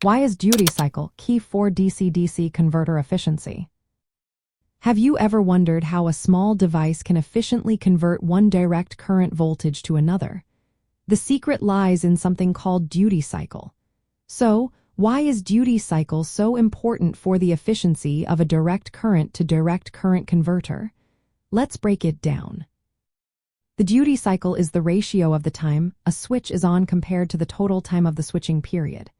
Why is duty cycle key for DC-DC converter efficiency? Have you ever wondered how a small device can efficiently convert one direct current voltage to another? The secret lies in something called duty cycle. So, why is duty cycle so important for the efficiency of a direct current to direct current converter? Let's break it down. The duty cycle is the ratio of the time a switch is on compared to the total time of the switching period.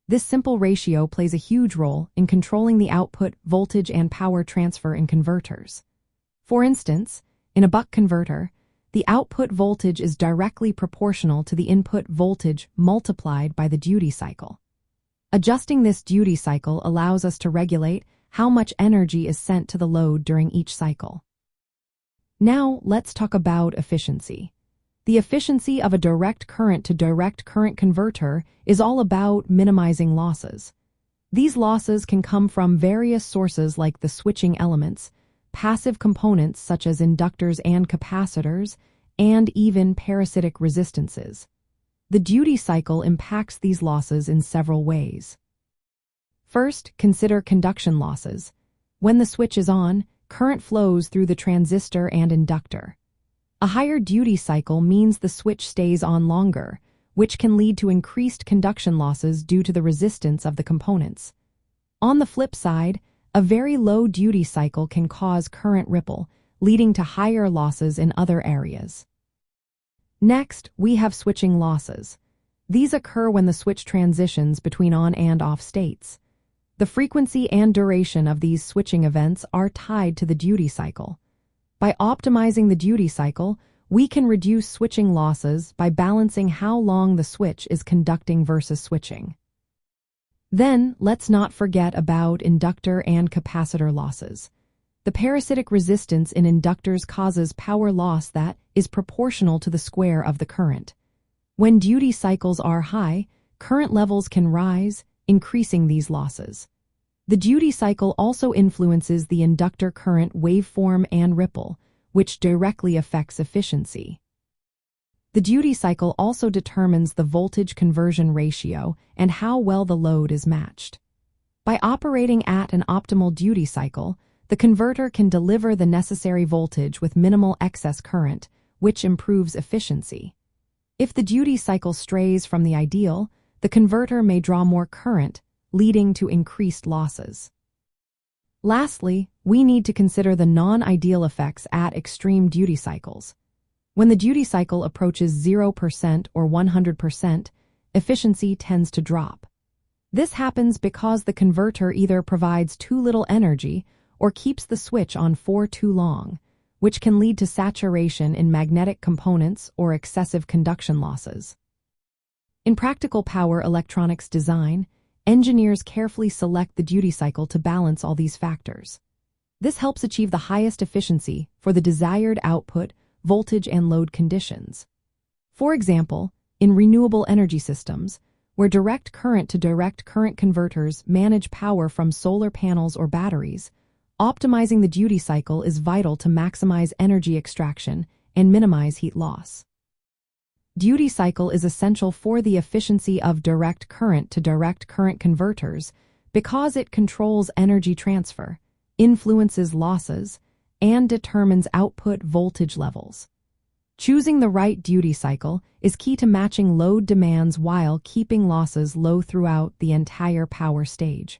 This simple ratio plays a huge role in controlling the output, voltage, and power transfer in converters. For instance, in a buck converter, the output voltage is directly proportional to the input voltage multiplied by the duty cycle. Adjusting this duty cycle allows us to regulate how much energy is sent to the load during each cycle. Now, let's talk about efficiency. The efficiency of a direct current to direct current converter is all about minimizing losses. These losses can come from various sources like the switching elements, passive components such as inductors and capacitors, and even parasitic resistances. The duty cycle impacts these losses in several ways. First, consider conduction losses. When the switch is on, current flows through the transistor and inductor. A higher duty cycle means the switch stays on longer, which can lead to increased conduction losses due to the resistance of the components. On the flip side, a very low duty cycle can cause current ripple, leading to higher losses in other areas. Next, we have switching losses. These occur when the switch transitions between on and off states. The frequency and duration of these switching events are tied to the duty cycle. By optimizing the duty cycle, we can reduce switching losses by balancing how long the switch is conducting versus switching. Then, let's not forget about inductor and capacitor losses. The parasitic resistance in inductors causes power loss that is proportional to the square of the current. When duty cycles are high, current levels can rise, increasing these losses. The duty cycle also influences the inductor current waveform and ripple, which directly affects efficiency. The duty cycle also determines the voltage conversion ratio and how well the load is matched. By operating at an optimal duty cycle, the converter can deliver the necessary voltage with minimal excess current, which improves efficiency. If the duty cycle strays from the ideal, the converter may draw more current, leading to increased losses. Lastly, we need to consider the non-ideal effects at extreme duty cycles. When the duty cycle approaches 0% or 100%, efficiency tends to drop. This happens because the converter either provides too little energy or keeps the switch on for too long, which can lead to saturation in magnetic components or excessive conduction losses. In practical power electronics design, engineers carefully select the duty cycle to balance all these factors. This helps achieve the highest efficiency for the desired output, voltage, and load conditions. For example, in renewable energy systems, where direct current to direct current converters manage power from solar panels or batteries, optimizing the duty cycle is vital to maximize energy extraction and minimize heat loss. Duty cycle is essential for the efficiency of direct current to direct current converters because it controls energy transfer, influences losses, and determines output voltage levels. Choosing the right duty cycle is key to matching load demands while keeping losses low throughout the entire power stage.